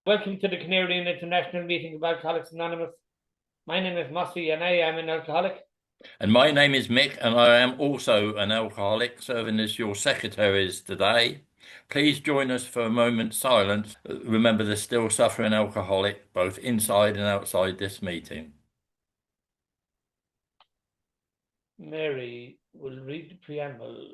Welcome to the Canarian International Meeting of Alcoholics Anonymous. My name is Mossy and I am an alcoholic. And my name is Mick, and I am also an alcoholic, serving as your secretaries today. Please join us for a moment's silence. Remember the still suffering alcoholic, both inside and outside this meeting. Mary will read the preamble.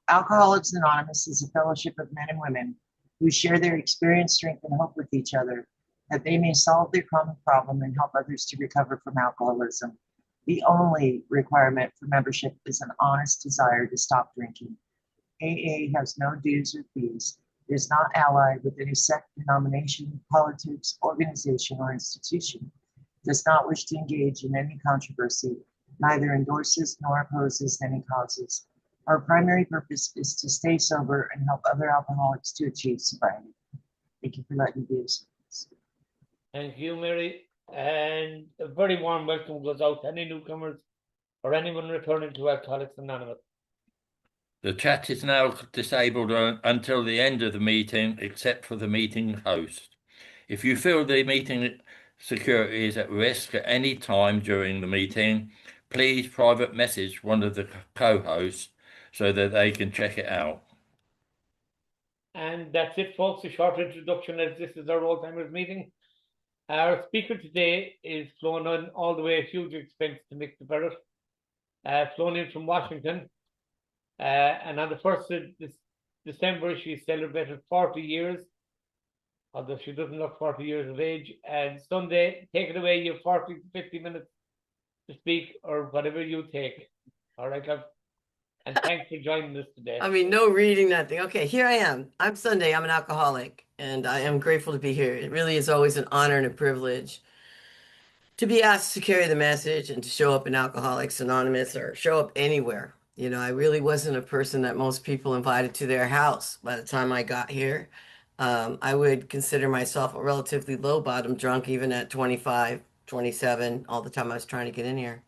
Alcoholics Anonymous is a fellowship of men and women who share their experience, strength, and hope with each other, that they may solve their common problem and help others to recover from alcoholism. The only requirement for membership is an honest desire to stop drinking. AA has no dues or fees. It is not allied with any sect, denomination, politics, organization, or institution. It does not wish to engage in any controversy, neither endorses nor opposes any causes. Our primary purpose is to stay sober and help other alcoholics to achieve sobriety. Thank you for letting me be of service. Thank you, Mary. And a very warm welcome goes out to any newcomers or anyone returning to Alcoholics Anonymous. The chat is now disabled until the end of the meeting, except for the meeting host. If you feel the meeting security is at risk at any time during the meeting, please private message one of the co-hosts so that they can check it out. And that's it, folks. A short introduction as this is our old-timers meeting. Our speaker today is flown on all the way at huge expense to Mick the Parrot, flown in from Washington. And on the 1st of December, she celebrated 40 years, although she doesn't look 40 years of age. And Sunday, take it away. You have 40 to 50 minutes to speak or whatever you take. All right, love. And thanks for joining us today. I mean, no reading, nothing. Okay, here I am. I'm Sunday. I'm an alcoholic, and I am grateful to be here. It really is always an honor and a privilege to be asked to carry the message and to show up in Alcoholics Anonymous or show up anywhere. You know, I really wasn't a person that most people invited to their house by the time I got here. I would consider myself a relatively low bottom drunk, even at 25, 27, all the time I was trying to get in here.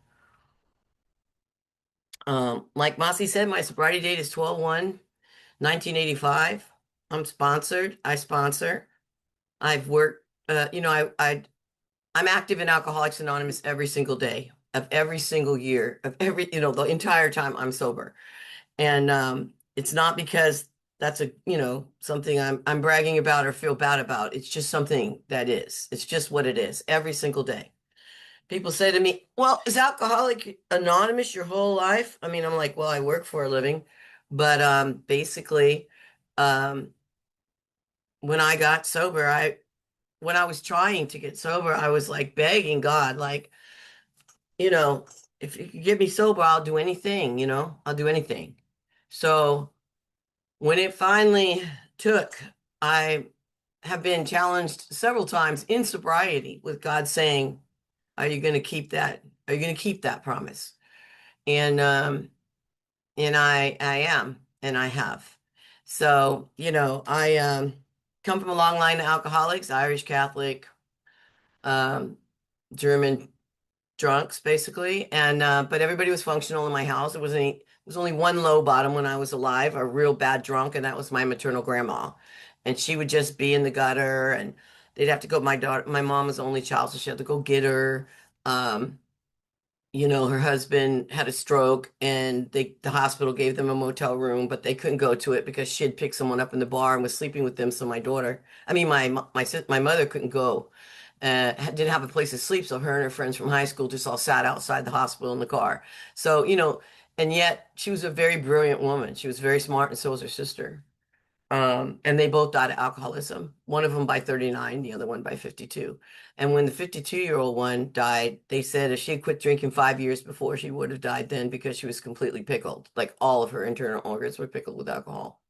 Like Mossy said, my sobriety date is 12/1/1985. I'm sponsored. I sponsor. I've worked, I'm active in Alcoholics Anonymous every single day of every single year of every, the entire time I'm sober. And it's not because that's something I'm bragging about or feel bad about. It's just something that is. It's just what it is every single day. People say to me, well, is Alcoholic Anonymous your whole life? I mean, I'm like, well, I work for a living, but basically, when I got sober, when I was trying to get sober, I was like begging God, like, if you could get me sober, I'll do anything, I'll do anything. So when it finally took, I have been challenged several times in sobriety with God saying, are you going to keep that? Are you going to keep that promise? And I am, and I have. So, I come from a long line of alcoholics, Irish Catholic, German drunks, basically. And but everybody was functional in my house. It was only one low bottom when I was alive, a real bad drunk, and that was my maternal grandma. And she would just be in the gutter, and they'd have to go. My mom was the only child, so she had to go get her. Um, her husband had a stroke and the hospital gave them a motel room, but they couldn't go to it because she had picked someone up in the bar and was sleeping with them. So my mother couldn't go, didn't have a place to sleep. So her and her friends from high school just all sat outside the hospital in the car. So, and yet she was a very brilliant woman. She was very smart, and so was her sister. And they both died of alcoholism, one of them by 39, the other one by 52. And when the 52-year-old one died, they said if she had quit drinking 5 years before, she would have died then because she was completely pickled. Like all of her internal organs were pickled with alcohol.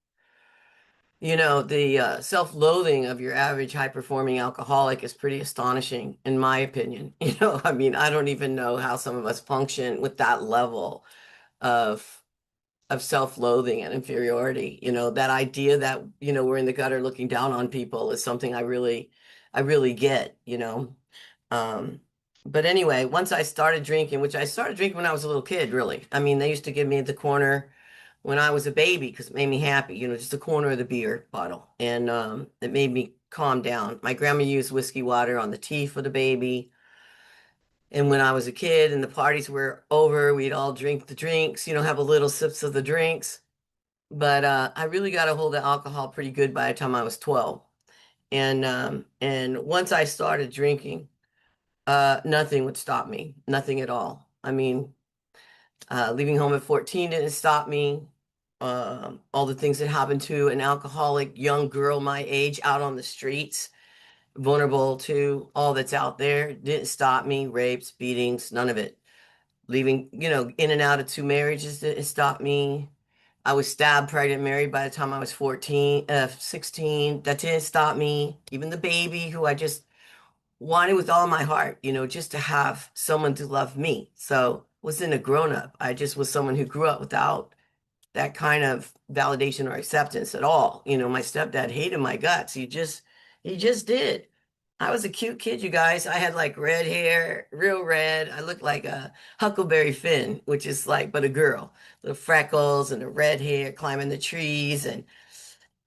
The self-loathing of your average high-performing alcoholic is pretty astonishing, in my opinion. I mean, I don't even know how some of us function with that level of self-loathing and inferiority. That idea that, we're in the gutter looking down on people is something I really get. Um, but anyway, once I started drinking, which I started drinking when I was a little kid, really. I mean, they used to give me the corner when I was a baby because it made me happy, just the corner of the beer bottle. And it made me calm down. My grandma used whiskey water on the tea for the baby. And when I was a kid and the parties were over, we'd all drink the drinks, have a little sips of the drinks. But I really got a hold of alcohol pretty good by the time I was 12. And once I started drinking, nothing would stop me, nothing at all. I mean, leaving home at 14 didn't stop me. All the things that happened to an alcoholic young girl my age out on the streets, vulnerable to all that's out there, didn't stop me. Rapes, beatings, none of it. Leaving, in and out of 2 marriages didn't stop me. I was stabbed, pregnant, married by the time I was 16. That didn't stop me. Even the baby who I just wanted with all my heart, just to have someone to love me. So wasn't a grown up. I just was someone who grew up without that kind of validation or acceptance at all. My stepdad hated my guts. He just did. I was a cute kid, you guys. I had like red hair, real red. I looked like a Huckleberry Finn, which is like, but a girl. The freckles and the red hair, climbing the trees and,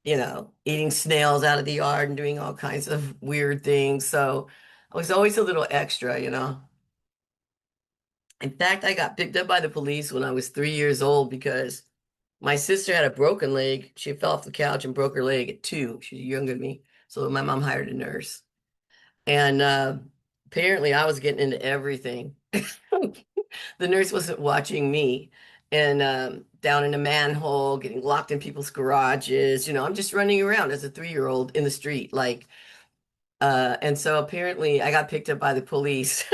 eating snails out of the yard and doing all kinds of weird things. So I was always a little extra. In fact, I got picked up by the police when I was 3 years old because my sister had a broken leg. She fell off the couch and broke her leg at 2. She's younger than me. So my mom hired a nurse. And apparently I was getting into everything. The nurse wasn't watching me. And down in a manhole, getting locked in people's garages. I'm just running around as a 3-year-old in the street. And so apparently I got picked up by the police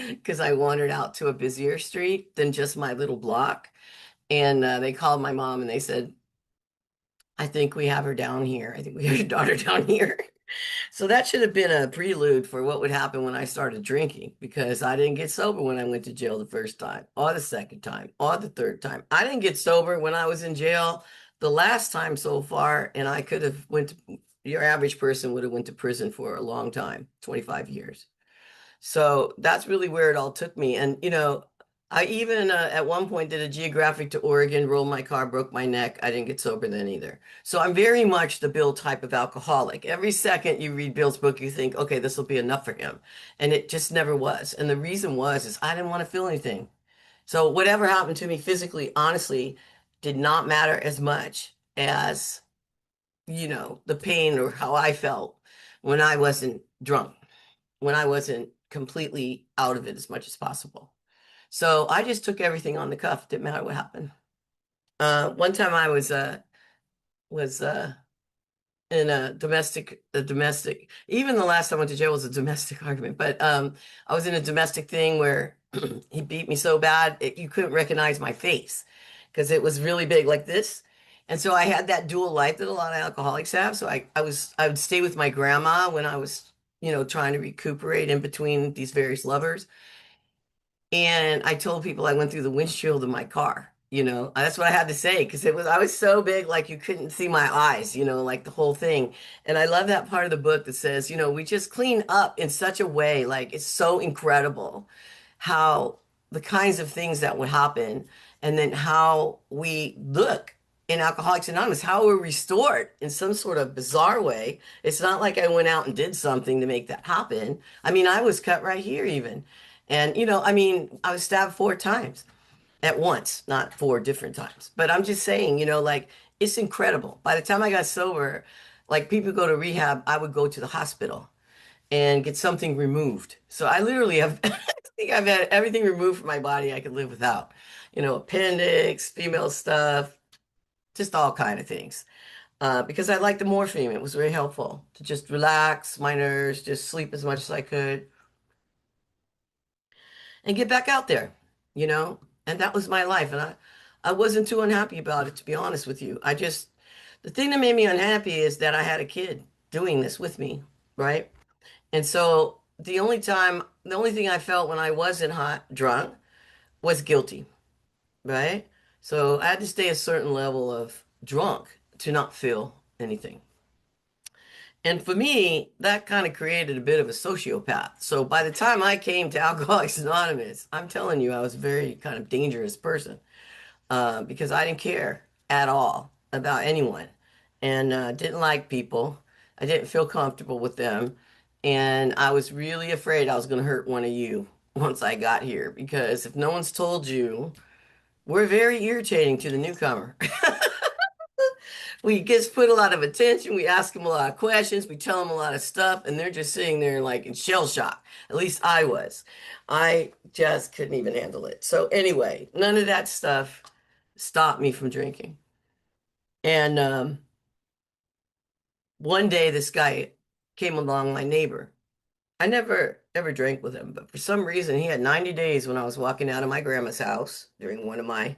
because I wandered out to a busier street than just my little block. And they called my mom and they said, I think we have her down here. I think we have your daughter down here. So that should have been a prelude for what would happen when I started drinking because I didn't get sober when I went to jail the first time or the second time or the third time. I didn't get sober when I was in jail the last time so far, and I could have your average person would have went to prison for a long time, 25 years. So that's really where it all took me. And, I even at one point did a geographic to Oregon, rolled my car, broke my neck. I didn't get sober then either. So I'm very much the Bill type of alcoholic. Every second you read Bill's book, you think, okay, this will be enough for him. And it just never was. And the reason is I didn't want to feel anything. So whatever happened to me physically, honestly, did not matter as much as, the pain or how I felt when I wasn't drunk, when I wasn't completely out of it as much as possible. So I just took everything on the cuff. Didn't matter what happened. One time I was in a domestic. Even the last time I went to jail was a domestic argument. But I was in a domestic thing where he beat me so bad you couldn't recognize my face because it was really big like this. And so I had that dual life that a lot of alcoholics have. So I would stay with my grandma when I was trying to recuperate in between these various lovers. And I told people I went through the windshield of my car. That's what I had to say because I was so big, like you couldn't see my eyes, like the whole thing. And I love that part of the book that says, we just clean up in such a way, like it's so incredible how the kinds of things that would happen and then how we look in Alcoholics Anonymous, how we're restored in some sort of bizarre way. It's not like I went out and did something to make that happen. I mean, I was cut right here even. And, I was stabbed 4 times at once, not 4 different times. But I'm just saying, like, it's incredible. By the time I got sober, like people go to rehab, I would go to the hospital and get something removed. So I literally have, I think I've had everything removed from my body I could live without. Appendix, female stuff, just all kind of things. Because I liked the morphine. It was very helpful to just relax my nerves, just sleep as much as I could and get back out there, you know? And that was my life. And I wasn't too unhappy about it, to be honest with you. The thing that made me unhappy is that I had a kid doing this with me, right? And so the only thing I felt when I wasn't drunk was guilty, right? So I had to stay a certain level of drunk to not feel anything. And for me, that kind of created a bit of a sociopath. So by the time I came to Alcoholics Anonymous, I'm telling you, I was a very kind of dangerous person because I didn't care at all about anyone and didn't like people I didn't feel comfortable with them. And I was really afraid I was going to hurt one of you once I got here because if no one's told you, we're very irritating to the newcomer. We just put a lot of attention. We ask them a lot of questions. We tell them a lot of stuff, and they're just sitting there like in shell shock. At least I was. I just couldn't even handle it. So anyway, none of that stuff stopped me from drinking. And one day, this guy came along, my neighbor. I never ever drank with him, but for some reason, he had 90 days when I was walking out of my grandma's house during one of my.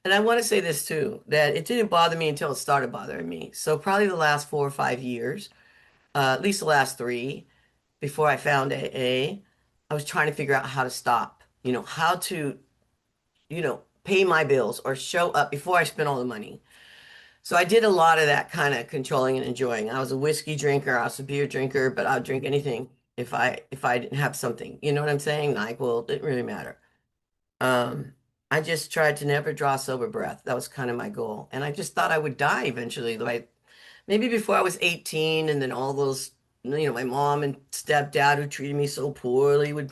And I want to say this too, that it didn't bother me until it started bothering me. So probably the last 4 or 5 years, at least the last three, before I found AA, I was trying to figure out how to stop, how to, pay my bills or show up before I spent all the money. So I did a lot of that kind of controlling and enjoying. I was a whiskey drinker, I was a beer drinker, but I'd drink anything if I didn't have something. You know what I'm saying? Like, well, it didn't really matter. Um, I just tried to never draw sober breath. That was kind of my goal. And I just thought I would die eventually. Like maybe before I was 18, and then all those, my mom and stepdad who treated me so poorly would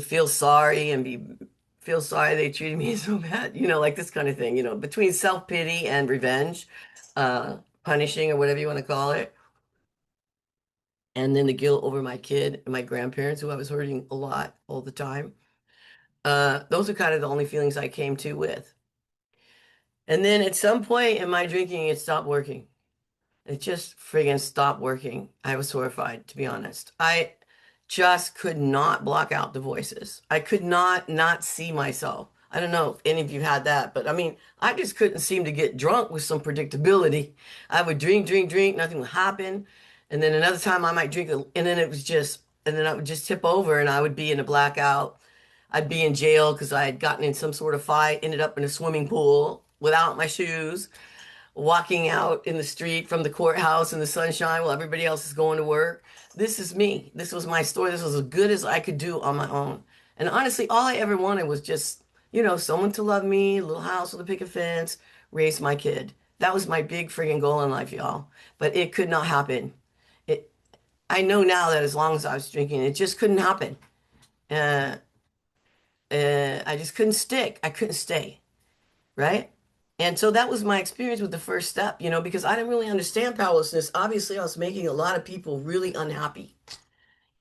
feel sorry and feel sorry they treated me so bad, like this kind of thing, between self-pity and revenge, punishing or whatever you want to call it. And then the guilt over my kid and my grandparents who I was hurting a lot all the time. Those are kind of the only feelings I came to with. And then at some point in my drinking, it stopped working. It just friggin' stopped working. I was horrified, to be honest. I just could not block out the voices. I could not see myself. I don't know if any of you had that, but I mean, I just couldn't seem to get drunk with some predictability. I would drink, drink, drink, nothing would happen. And then another time I might drink, and then and then I would just tip over and I would be in a blackout. I'd be in jail because I had gotten in some sort of fight, ended up in a swimming pool without my shoes, walking out in the street from the courthouse in the sunshine while everybody else is going to work. This is me. This was my story. This was as good as I could do on my own. And honestly, all I ever wanted was just, someone to love me, a little house with a picket fence, raise my kid. That was my big friggin' goal in life, y'all. But it could not happen. It, I know now that as long as I was drinking, it just couldn't happen. Uh, I just couldn't stick. I couldn't stay, right? And so that was my experience with the first step, because I didn't really understand powerlessness. Obviously, I was making a lot of people really unhappy.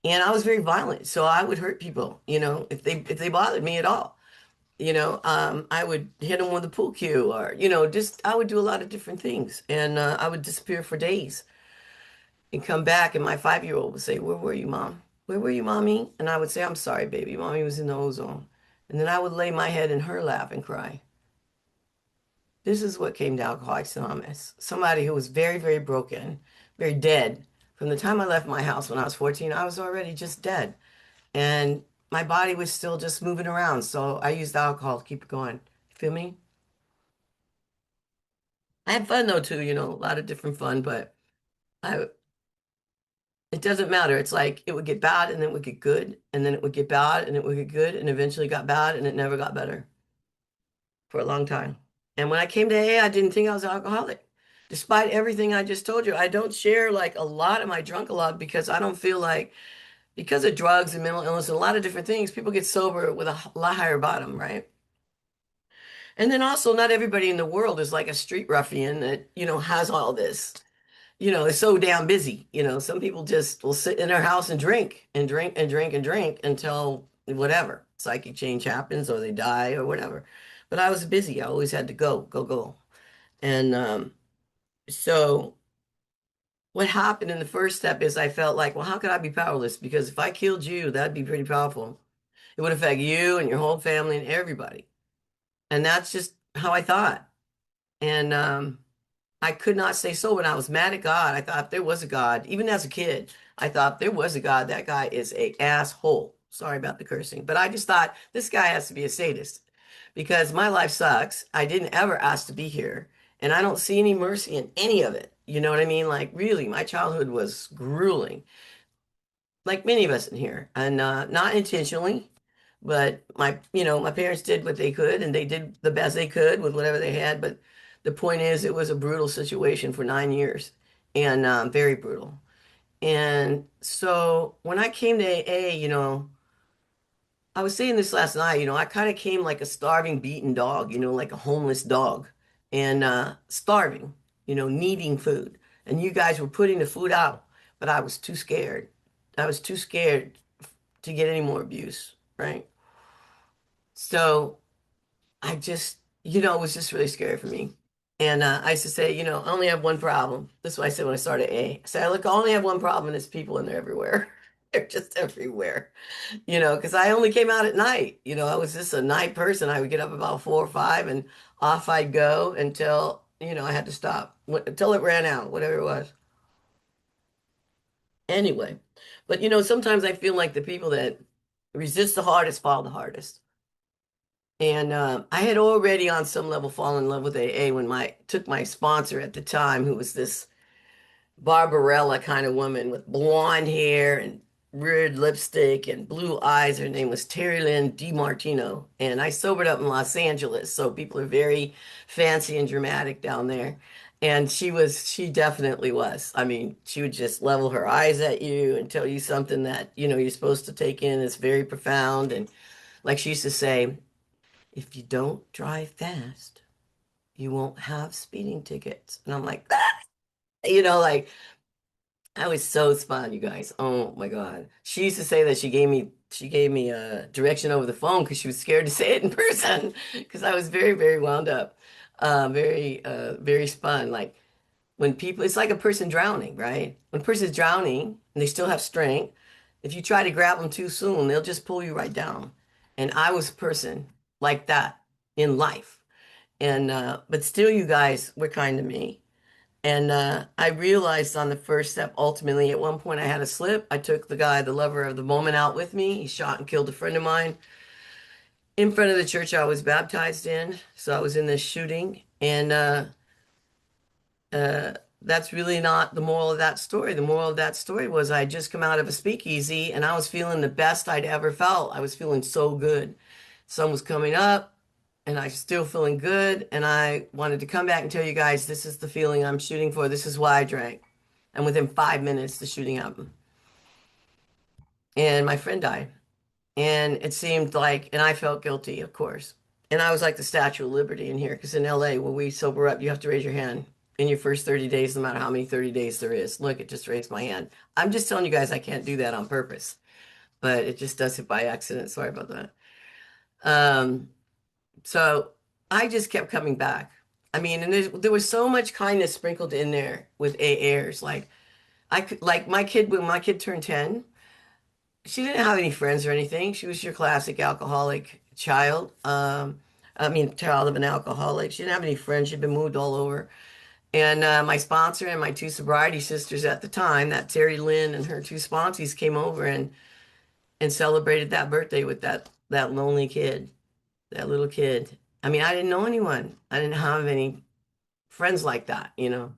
And I was very violent. So I would hurt people, if they bothered me at all. I would hit them with a pool cue or, just I would do a lot of different things. And I would disappear for days and come back. And my 5-year-old would say, "Where were you, Mom? Where were you, Mommy?" And I would say, "I'm sorry, baby. Mommy was in the ozone." And then I would lay my head in her lap and cry. This is what came to Alcoholics Anonymous. Somebody who was very, very broken, very dead. From the time I left my house when I was 14, I was already just dead. And my body was still just moving around. So I used alcohol to keep it going. You feel me? I had fun though too, a lot of different fun, but I it doesn't matter. It's like it would get bad and then it would get good, and then it would get bad and it would get good, and eventually got bad and it never got better for a long time. And when I came to AA, I didn't think I was an alcoholic. Despite everything I just told you, I don't share like a lot of my drunk a lot because I don't feel like, because of drugs and mental illness and a lot of different things, people get sober with a lot higher bottom, right? And then also, not everybody in the world is like a street ruffian that, has all this, is so damn busy. Some people just will sit in their house and drink and drink and drink and drink until whatever, psychic change happens or they die or whatever. But I was busy. I always had to go, go, go. And so what happened in the first step is I felt like, well, how could I be powerless? Because if I killed you, that'd be pretty powerful. It would affect you and your whole family and everybody. And that's just how I thought. And I could not say so when I was mad at God. I thought there was a God. Even as a kid, I thought there was a God. That guy is a asshole. Sorry about the cursing. But I just thought this guy has to be a sadist because my life sucks. I didn't ever ask to be here. And I don't see any mercy in any of it. You know what I mean? Like, really, my childhood was grueling, like many of us in here, and not intentionally, but my parents did what they could, and they did the best they could with whatever they had. But the point is, it was a brutal situation for 9 years, and very brutal. And so when I came to AA, I was saying this last night, I kind of came like a starving, beaten dog, like a homeless dog, and starving, needing food. And you guys were putting the food out, but I was too scared. I was too scared to get any more abuse, right? So I just, it was just really scary for me. And I used to say, I only have one problem. This is what I said when I started A. I said, look, I only have one problem, and it's people, and they're everywhere. They're just everywhere, because I only came out at night. I was just a night person. I would get up about 4 or 5 and off I'd go until, I had to stop, until it ran out, whatever it was. Anyway, but sometimes I feel like the people that resist the hardest fall the hardest. And I had already on some level fallen in love with AA when took my sponsor at the time, who was this Barbarella kind of woman with blonde hair and red lipstick and blue eyes. Her name was Terry Lynn DiMartino. And I sobered up in Los Angeles, so people are very fancy and dramatic down there. And she definitely was. I mean, she would just level her eyes at you and tell you something that, you're supposed to take in. It's very profound. And like she used to say, if you don't drive fast, you won't have speeding tickets. And I'm like, ah! Like I was so spun, you guys. Oh my God. She used to say that she gave me a direction over the phone because she was scared to say it in person because I was very, very wound up. Very spun. Like when people, it's like a person drowning, right? When a person's drowning and they still have strength, if you try to grab them too soon, they'll just pull you right down. And I was a person like that in life. And but still you guys were kind to me. And I realized on the first step, ultimately, at one point I had a slip. I took the guy, the lover of the moment, out with me. He shot and killed a friend of mine in front of the church I was baptized in. So I was in this shooting. And uh, that's really not the moral of that story. The moral of that story was I had just come out of a speakeasy and I was feeling the best I'd ever felt. I was feeling so good. Sun was coming up and I was still feeling good. And I wanted to come back and tell you guys, this is the feeling I'm shooting for. This is why I drank. And within 5 minutes, the shooting happened. And my friend died. And it seemed like, and I felt guilty, of course. And I was like the Statue of Liberty in here, because in LA, when we sober up, you have to raise your hand in your first 30 days, no matter how many 30 days there is. Look, it just raised my hand. I'm just telling you guys I can't do that on purpose, but it just does it by accident. Sorry about that. So I just kept coming back. I mean, and there was so much kindness sprinkled in there with AAers. Like I could, like my kid, when my kid turned 10, she didn't have any friends or anything. She was your classic alcoholic child. I mean, child of an alcoholic. She didn't have any friends. She'd been moved all over. And my sponsor and my two sobriety sisters at the time, that Terry Lynn and her two sponsees, came over and celebrated that birthday with that lonely kid, that little kid. I mean, I didn't know anyone. I didn't have any friends like that. When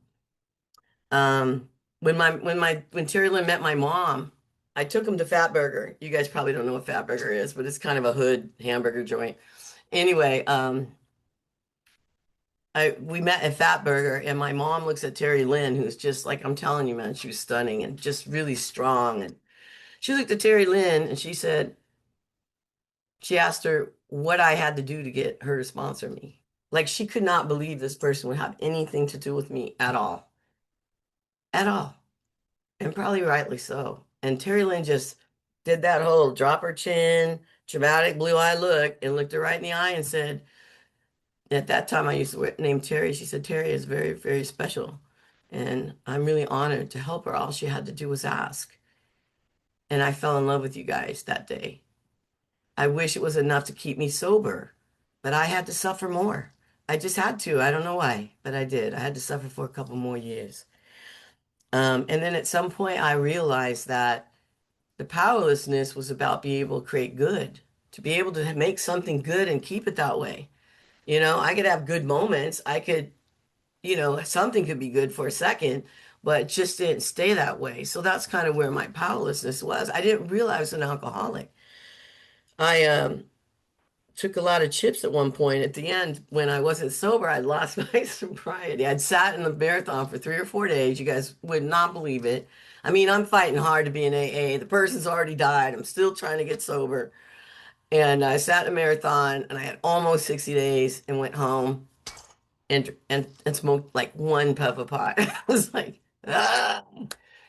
Terry Lynn met my mom, I took him to Fatburger. You guys probably don't know what Fatburger is, but it's kind of a hood hamburger joint. Anyway, we met at Fatburger, and my mom looks at Terry Lynn, who's just like, I'm telling you, man, she was stunning and just really strong. And she looked at Terry Lynn and she asked her what I had to do to get her to sponsor me. Like she could not believe this person would have anything to do with me at all. At all. And probably rightly so. And Terry Lynn just did that whole drop her chin, dramatic blue-eyed look, and looked her right in the eye and said, at that time I used the name Terry. She said, Terry is very, very special. And I'm really honored to help her. All she had to do was ask. And I fell in love with you guys that day. I wish it was enough to keep me sober, but I had to suffer more. I just had to. I don't know why, but I did. I had to suffer for a couple more years. And then at some point, I realized that the powerlessness was about being able to create good, to be able to make something good and keep it that way. I could have good moments. I could, something could be good for a second, but it just didn't stay that way. So that's kind of where my powerlessness was. I didn't realize I was an alcoholic. I took a lot of chips at one point. At the end, when I wasn't sober, I lost my sobriety. I'd sat in the marathon for 3 or 4 days. You guys would not believe it. I mean, I'm fighting hard to be in AA. The person's already died. I'm still trying to get sober. And I sat in a marathon and I had almost 60 days and went home and smoked like one puff of pot. I was like, ah.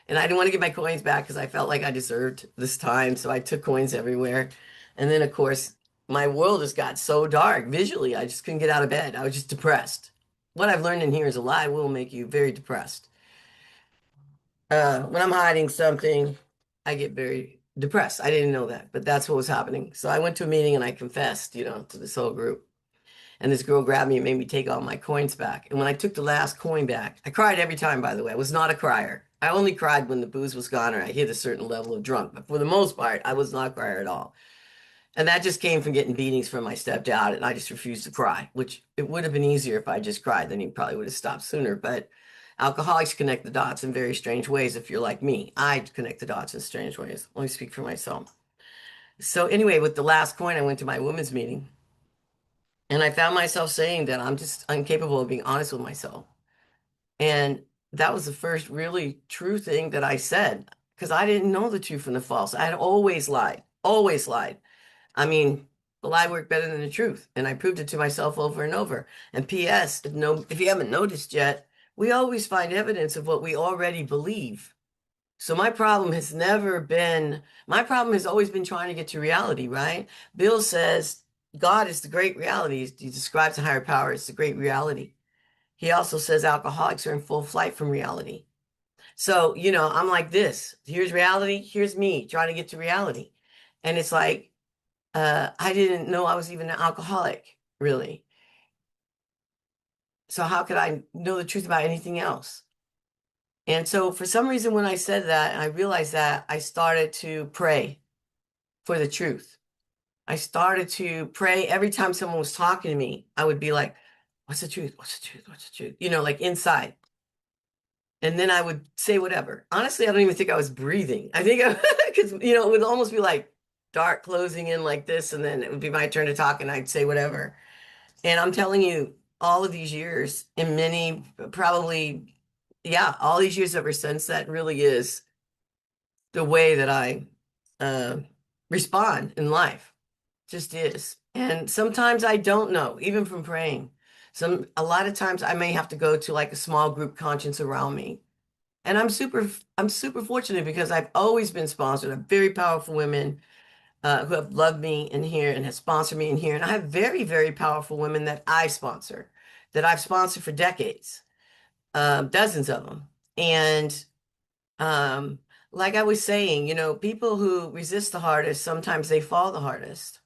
And I didn't want to get my coins back because I felt like I deserved this time. So I took coins everywhere. And then, of course, my world just got so dark visually. I just couldn't get out of bed. I was just depressed. What I've learned in here is a lie will make you very depressed. When I'm hiding something, I get very depressed. I didn't know that, but that's what was happening. So I went to a meeting and I confessed, to this whole group. And this girl grabbed me and made me take all my coins back. And when I took the last coin back, I cried every time, by the way. I was not a crier. I only cried when the booze was gone or I hit a certain level of drunk. But for the most part, I was not a crier at all. And that just came from getting beatings from my stepdad. And I just refused to cry, which it would have been easier if I just cried. Then he probably would have stopped sooner. But alcoholics connect the dots in very strange ways. If you're like me, I connect the dots in strange ways. Let me speak for myself. So anyway, with the last coin, I went to my women's meeting. And I found myself saying that I'm just incapable of being honest with myself. And that was the first really true thing that I said because I didn't know the truth from the false. I had always lied, always lied. I mean, the lie worked better than the truth. And I proved it to myself over and over. And P.S., if you haven't noticed yet, we always find evidence of what we already believe. So my problem has always been trying to get to reality, right? Bill says God is the great reality. He describes a higher power as the great reality. He also says alcoholics are in full flight from reality. So, I'm like this. Here's reality. Here's me trying to get to reality. And it's like, I didn't know I was even an alcoholic, really. So how could I know the truth about anything else? And so for some reason, when I said that, and I realized that, I started to pray for the truth. I started to pray every time someone was talking to me. I would be like, what's the truth? What's the truth? What's the truth? Like inside. And then I would say whatever. Honestly, I don't even think I was breathing. I think because, it would almost be like dark closing in like this. And then it would be my turn to talk and I'd say whatever. And I'm telling you, all of these years and many, probably, yeah, all these years ever since, that really is the way that I respond in life. Just is. And sometimes I don't know, even from praying. A lot of times I may have to go to like a small group conscience around me. And I'm super fortunate because I've always been sponsored. I have very powerful women who have loved me in here and have sponsored me in here. And I have very, very powerful women that I sponsor, that I've sponsored for decades, dozens of them. And like I was saying, people who resist the hardest, sometimes they fall the hardest.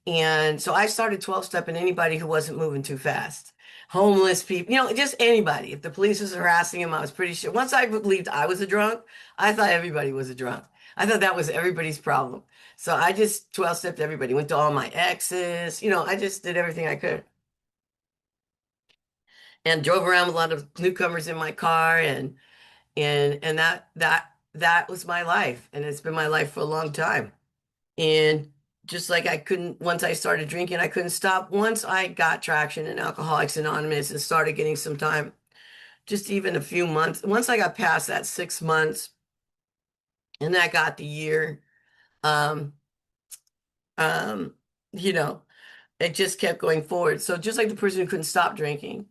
And so I started 12-stepping anybody who wasn't moving too fast. Homeless people, just anybody. If the police was harassing him, I was pretty sure. Once I believed I was a drunk, I thought everybody was a drunk. I thought that was everybody's problem. So I just 12-stepped everybody, went to all my exes, I just did everything I could. And drove around with a lot of newcomers in my car and that was my life. And it's been my life for a long time. And just like once I started drinking, I couldn't stop. Once I got traction in Alcoholics Anonymous and started getting some time, just even a few months, once I got past that 6 months and that got the year, um, um, you know, it just kept going forward. So just like the person who couldn't stop drinking,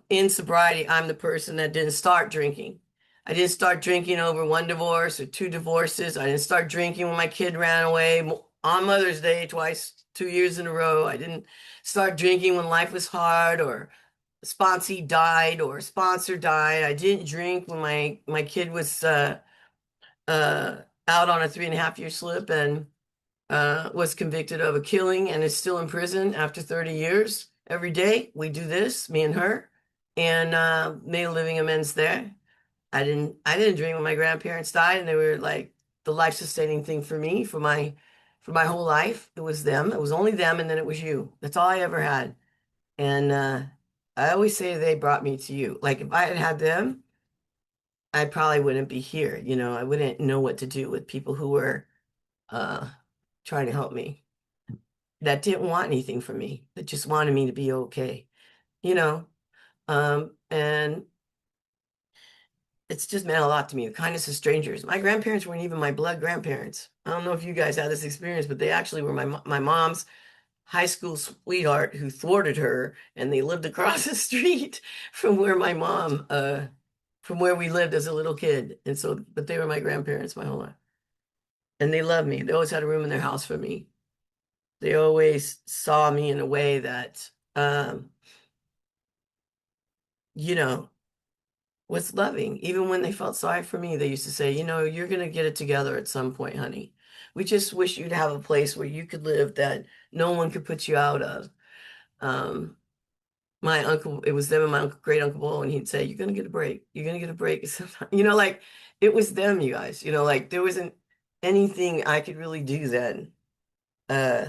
in sobriety, I'm the person that didn't start drinking. I didn't start drinking over one divorce or two divorces. I didn't start drinking when my kid ran away on Mother's Day twice, 2 years in a row. I didn't start drinking when life was hard or sponsee died or sponsor died. I didn't drink when my kid was out on a 3.5-year slip and was convicted of a killing and is still in prison after 30 years. Every day we do this, me and her, and made a living amends there. I didn't drink when my grandparents died, and they were like the life-sustaining thing for me for my whole life. It was them. It was only them, and then it was you. That's all I ever had. And I always say they brought me to you. Like if I had had them, I probably wouldn't be here. I wouldn't know what to do with people who were trying to help me. that didn't want anything from me, that just wanted me to be okay, you know? And it's just meant a lot to me. The kindness of strangers. My grandparents weren't even my blood grandparents. I don't know if you guys had this experience, but they actually were my mom's high school sweetheart who thwarted her, and they lived across the street from where my mom, from where we lived as a little kid. And so, but they were my grandparents my whole life, and they loved me. They always had a room in their house for me. They always saw me in a way that, you know, was loving. Even when they felt sorry for me, they used to say, you're going to get it together at some point, honey. We just wish you'd have a place where you could live that no one could put you out of. Um, my uncle, it was them and my uncle, great uncle Bo, and he'd say, "You're gonna get a break. You're gonna get a break." Like it was them, you guys. Like there wasn't anything I could really do then uh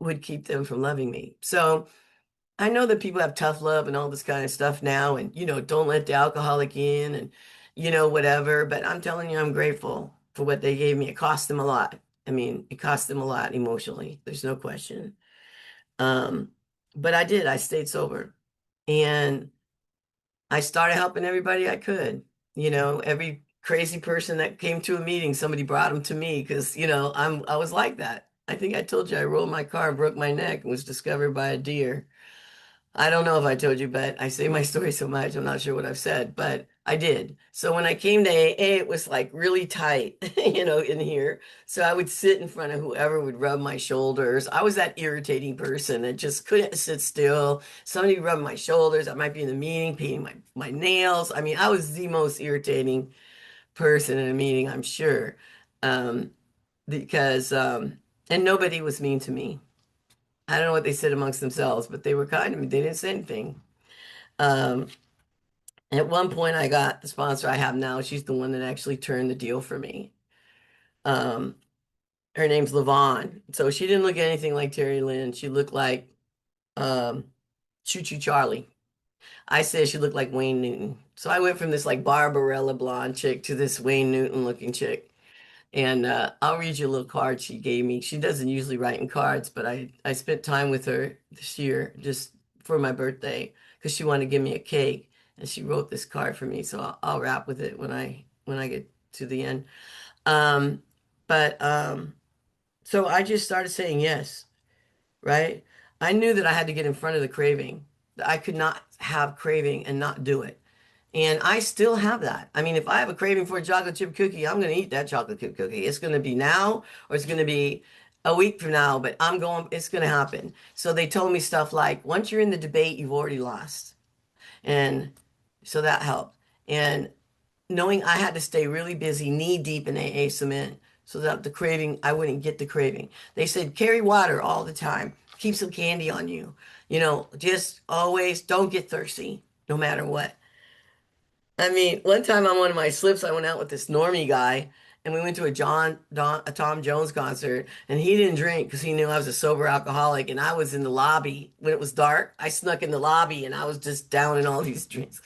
would keep them from loving me. So I know that people have tough love and all this kind of stuff now, and don't let the alcoholic in and whatever. But I'm telling you, I'm grateful for what they gave me. It cost them a lot. I mean, it cost them a lot emotionally. There's no question. Um, but I did. I stayed sober. And I started helping everybody I could. Every crazy person that came to a meeting, somebody brought them to me because, I was like that. I think I told you I rolled my car and broke my neck and was discovered by a deer. I don't know if I told you, but I say my story so much, I'm not sure what I've said, but I did. So when I came to AA, it was like really tight, in here. So I would sit in front of whoever would rub my shoulders. I was that irritating person that just couldn't sit still. Somebody rubbed my shoulders. I might be in the meeting, painting my nails. I mean, I was the most irritating person in a meeting, I'm sure. Um, and nobody was mean to me. I don't know what they said amongst themselves, but they were kind to me. They didn't say anything. Um, at one point, I got the sponsor I have now. She's the one that actually turned the deal for me. Um, Her name's Lavon. So she didn't look anything like Terry Lynn. She looked like Choo Choo Charlie. I said she looked like Wayne Newton. So I went from this like Barbarella blonde chick to this Wayne Newton looking chick. And I'll read you a little card she gave me. She doesn't usually write in cards, but I spent time with her this year just for my birthday because she wanted to give me a cake, and she wrote this card for me. So I'll wrap with it when I get to the end. Um, but so I just started saying yes, right? I knew that I had to get in front of the craving. That I could not have craving and not do it. And I still have that. I mean, if I have a craving for a chocolate chip cookie, I'm going to eat that chocolate chip cookie. It's going to be now or it's going to be a week from now, but it's going to happen. So they told me stuff like, once you're in the debate, you've already lost. And so that helped. And knowing I had to stay really busy, knee deep in AA cement so that I wouldn't get the craving. They said, carry water all the time, keep some candy on you. Just always don't get thirsty no matter what. I mean, one time on one of my slips, I went out with this normie guy, and we went to a Tom Jones concert, and he didn't drink because he knew I was a sober alcoholic, and I was in the lobby when it was dark. I snuck in the lobby, and I was just downing all these drinks.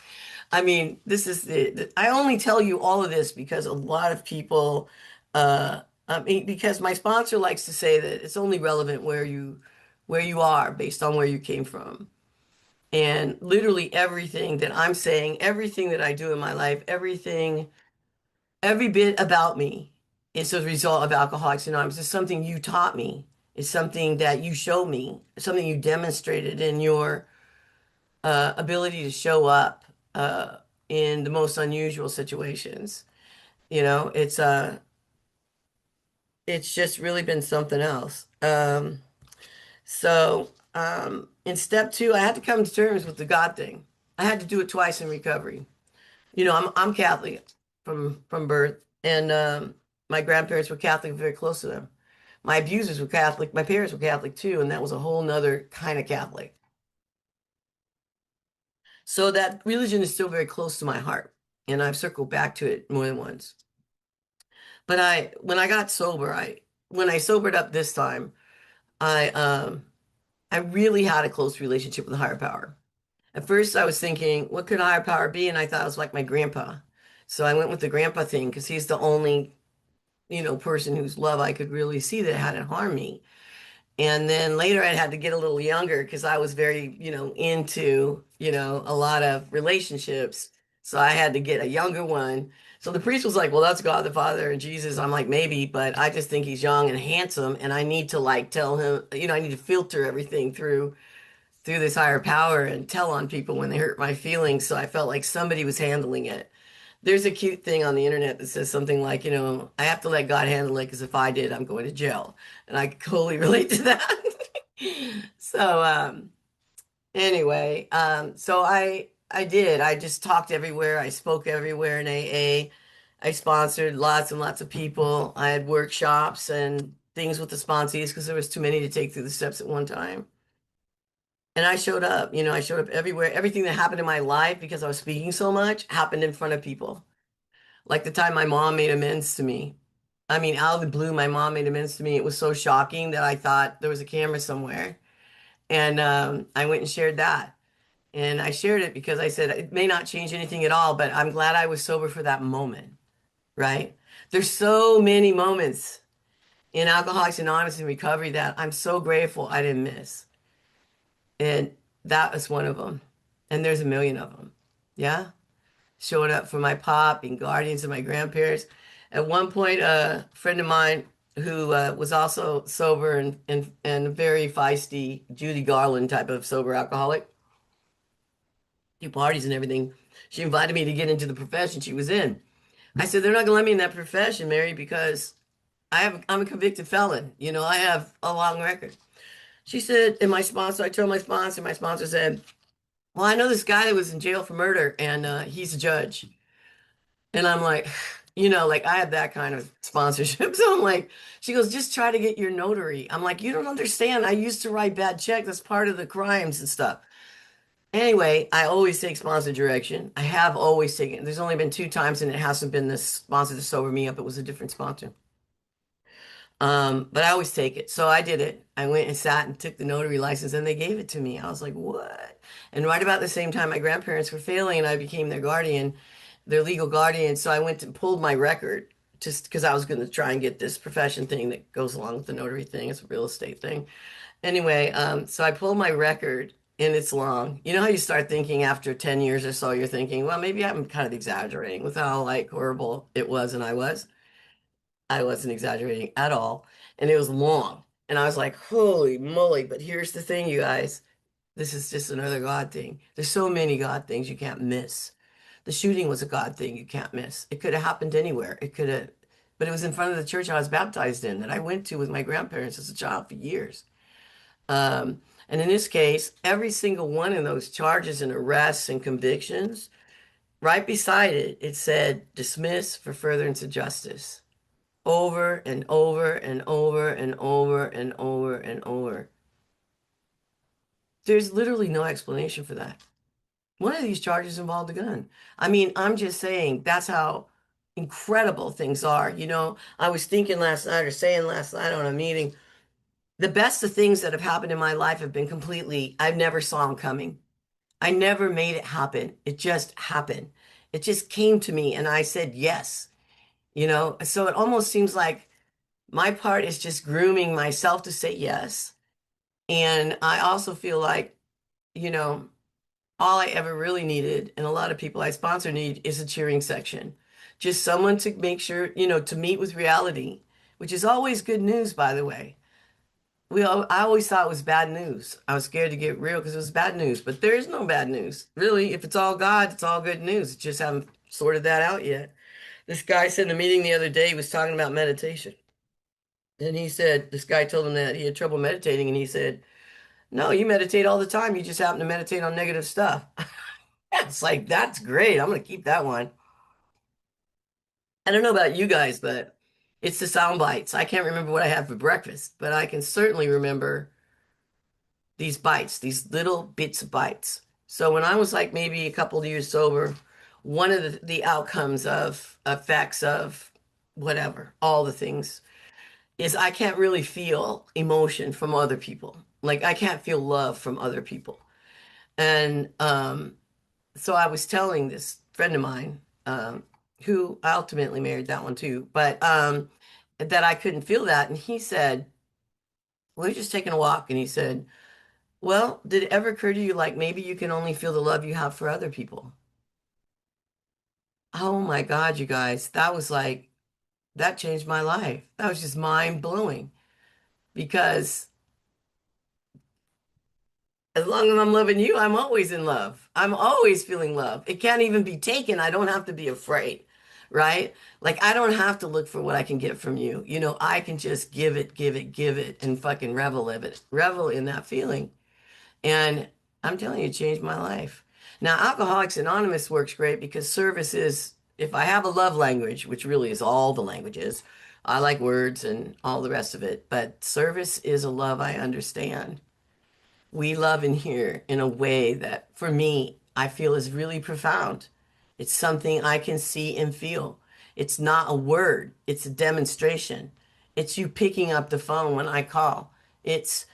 I mean, this is I only tell you all of this because a lot of people, because my sponsor likes to say that it's only relevant where you are based on where you came from. And literally everything that I'm saying, everything that I do in my life, every bit about me is a result of Alcoholics Anonymous. It's something you taught me. It's something that you showed me. It's something you demonstrated in your ability to show up in the most unusual situations. It's just really been something else. In step two, I had to come to terms with the God thing. I had to do it twice in recovery. I'm Catholic from birth, and my grandparents were Catholic, very close to them. My abusers were Catholic. My parents were Catholic too, and that was a whole nother kind of Catholic. So that religion is still very close to my heart, and I've circled back to it more than once. But when I got sober, when I sobered up this time, I really had a close relationship with a higher power. At first, I was thinking, what could a higher power be? And I thought it was like my grandpa. So I went with the grandpa thing because he's the only, person whose love I could really see that hadn't harmed me. And then later I had to get a little younger because I was very, into, a lot of relationships. So I had to get a younger one. So the priest was like, well, that's God the Father and Jesus. I'm like, maybe, but I just think he's young and handsome. And I need to like tell him, I need to filter everything through this higher power and tell on people when they hurt my feelings. So I felt like somebody was handling it. There's a cute thing on the internet that says something like, I have to let God handle it because if I did, I'm going to jail. And I totally relate to that. So anyway, so I did. I just talked everywhere. I spoke everywhere in AA. I sponsored lots and lots of people. I had workshops and things with the sponsees because there was too many to take through the steps at one time. And I showed up, I showed up everywhere. Everything that happened in my life because I was speaking so much happened in front of people. Like the time my mom made amends to me. I mean, out of the blue, my mom made amends to me. It was so shocking that I thought there was a camera somewhere. And I went and shared that. And I shared it because I said it may not change anything at all, but I'm glad I was sober for that moment, right? There's so many moments in Alcoholics Anonymous and recovery that I'm so grateful I didn't miss. And that was one of them. And there's a million of them. Yeah. Showing up for my pop and guardians and my grandparents. At one point, a friend of mine who was also sober and very feisty, Judy Garland type of sober alcoholic, do parties and everything. She invited me to get into the profession she was in. I said, they're not gonna let me in that profession, Mary, because I'm a convicted felon. I have a long record. She said, and I told my sponsor said, well, I know this guy that was in jail for murder and he's a judge. And I'm like, like I have that kind of sponsorship. So I'm like, she goes, just try to get your notary. I'm like, you don't understand. I used to write bad checks. That's part of the crimes and stuff. Anyway, I always take sponsor direction. I have always taken, there's only been 2 times and it hasn't been this sponsor to sober me up. It was a different sponsor. But I always take it. So I did it. I went and sat and took the notary license and they gave it to me. I was like, what? And right about the same time, my grandparents were failing and I became their guardian, their legal guardian. So I went and pulled my record just because I was going to try and get this profession thing that goes along with the notary thing. It's a real estate thing. Anyway, so I pulled my record and it's long. You know how you start thinking after 10 years or so, you're thinking, well, maybe I'm kind of exaggerating with how like horrible it was. And I was. I wasn't exaggerating at all. And it was long. And I was like, holy moly. But here's the thing, you guys. This is just another God thing. There's so many God things you can't miss. The shooting was a God thing you can't miss. It could have happened anywhere. It could have, but it was in front of the church I was baptized in that I went to with my grandparents as a child for years. And in this case, every single one of those charges and arrests and convictions, right beside it, it said dismiss for furtherance of justice over and over and over and over and over and over. There's literally no explanation for that. One of these charges involved a gun. I mean, I'm just saying that's how incredible things are. I was thinking last night or saying last night on a meeting, the best of things that have happened in my life have been I've never saw them coming. I never made it happen. It just happened. It just came to me and I said yes. So it almost seems like my part is just grooming myself to say yes. And I also feel like, you know, all I ever really needed, and a lot of people I sponsor need, is a cheering section. Just someone to make sure, to meet with reality, which is always good news, by the way. I always thought it was bad news. I was scared to get real because it was bad news, but there is no bad news. Really, if it's all God, it's all good news. Just haven't sorted that out yet. This guy said in a meeting the other day, he was talking about meditation. And he said, this guy told him that he had trouble meditating. And he said, no, you meditate all the time. You just happen to meditate on negative stuff. It's like, that's great. I'm going to keep that one. I don't know about you guys, but it's the sound bites. I can't remember what I had for breakfast, but I can certainly remember these bites, these little bits of bites. So when I was like maybe a couple of years sober, one of the outcomes of effects of whatever, all the things, is I can't really feel emotion from other people. Like I can't feel love from other people. And so I was telling this friend of mine, who I ultimately married that one too, but that I couldn't feel that. And he said, we were just taking a walk, and he said, well, did it ever occur to you like maybe you can only feel the love you have for other people? Oh my God, you guys, that changed my life. That was just mind blowing because as long as I'm loving you, I'm always in love. I'm always feeling love. It can't even be taken. I don't have to be afraid, right? Like, I don't have to look for what I can get from you. You know, I can just give it, give it, give it, and fucking revel in that feeling. And I'm telling you, it changed my life. Now, Alcoholics Anonymous works great because service is, if I have a love language, which really is all the languages, I like words and all the rest of it, but service is a love I understand. We love in here in a way that, for me, I feel is really profound. It's something I can see and feel. It's not a word, it's a demonstration. It's you picking up the phone when I call. It's,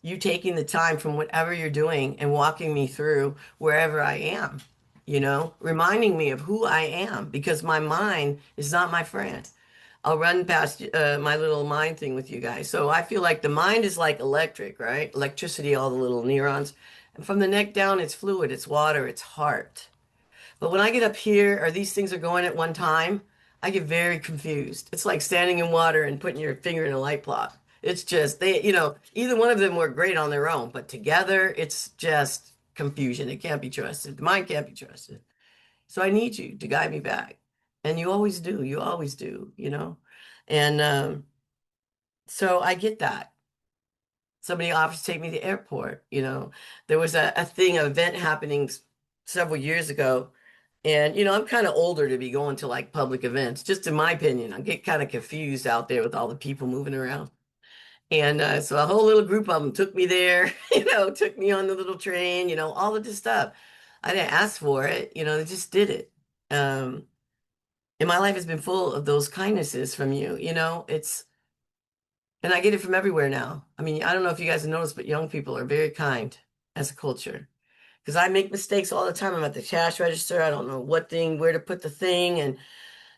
you taking the time from whatever you're doing and walking me through wherever I am, reminding me of who I am because my mind is not my friend. I'll run past my little mind thing with you guys. So I feel like the mind is like electric, right? Electricity, all the little neurons. And from the neck down, it's fluid, it's water, it's heart. But when I get up here, or these things are going at one time, I get very confused. It's like standing in water and putting your finger in a light plot. It's just, either one of them work great on their own, but together, it's just confusion. It can't be trusted. The mind can't be trusted. So I need you to guide me back. And you always do. You always do. And so I get that. Somebody offers to take me to the airport. There was a thing, an event happening several years ago. And, I'm kind of older to be going to like public events, just in my opinion. I get kind of confused out there with all the people moving around. And so a whole little group of them took me there, took me on the little train, all of this stuff. I didn't ask for it, they just did it. Um, And my life has been full of those kindnesses from you, and I get it from everywhere now. I mean, I don't know if you guys have noticed, but young people are very kind as a culture. Because I make mistakes all the time. I'm at the cash register. I don't know where to put the thing. And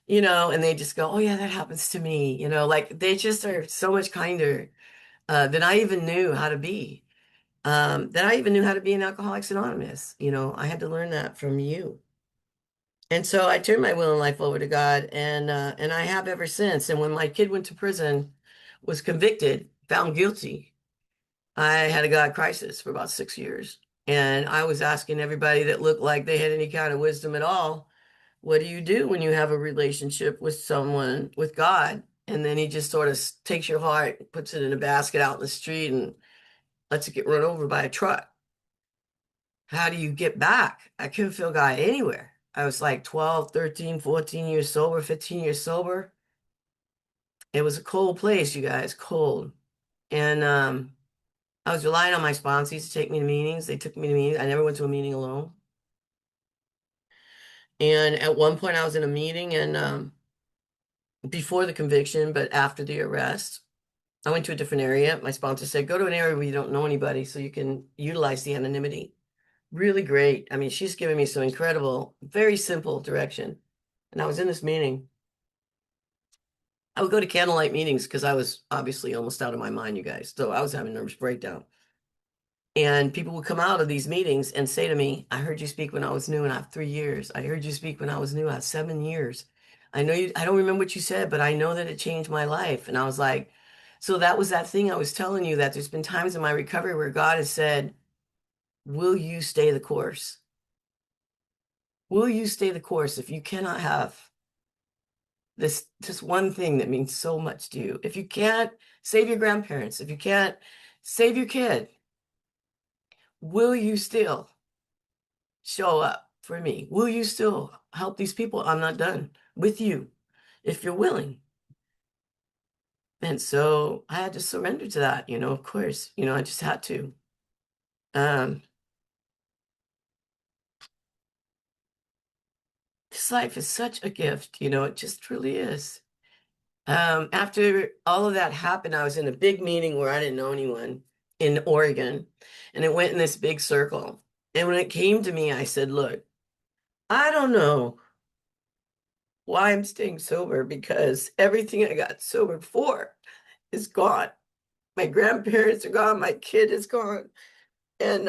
they just go, oh, yeah, that happens to me. Like they just are so much kinder than I even knew how to be. Than I even knew how to be in Alcoholics Anonymous. I had to learn that from you. And so I turned my will and life over to God, and I have ever since. And when my kid went to prison, was convicted, found guilty, I had a God crisis for about 6 years. And I was asking everybody that looked like they had any kind of wisdom at all, what do you do when you have a relationship with someone, with God? And then he just sort of takes your heart, puts it in a basket out in the street, and lets it get run over by a truck. How do you get back? I couldn't feel God anywhere. I was like 12, 13, 14 years sober, 15 years sober. It was a cold place, you guys, cold. And I was relying on my sponsors to take me to meetings. They took me to meetings. I never went to a meeting alone. And at one point, I was in a meeting, and before the conviction, but after the arrest, I went to a different area. My sponsor said, go to an area where you don't know anybody so you can utilize the anonymity. Really great. I mean, she's giving me some incredible, very simple direction. And I was in this meeting. I would go to candlelight meetings because I was obviously almost out of my mind, you guys. So I was having a nervous breakdown. And people would come out of these meetings and say to me, I heard you speak when I was new and I have 3 years. I heard you speak when I was new. I have 7 years. I don't remember what you said, but I know that it changed my life. And I was like, so that was that thing I was telling you, that there's been times in my recovery where God has said, will you stay the course? Will you stay the course if you cannot have this one thing that means so much to you? If you can't save your grandparents, if you can't save your kid, will you still show up for me? Will you still help these people? I'm not done with you if you're willing. And so I had to surrender to that, of course, I just had to. This life is such a gift, it just really is. After all of that happened, I was in a big meeting where I didn't know anyone in Oregon, and it went in this big circle. And when it came to me, I said, look, I don't know why I'm staying sober because everything I got sober for is gone. My grandparents are gone. My kid is gone. And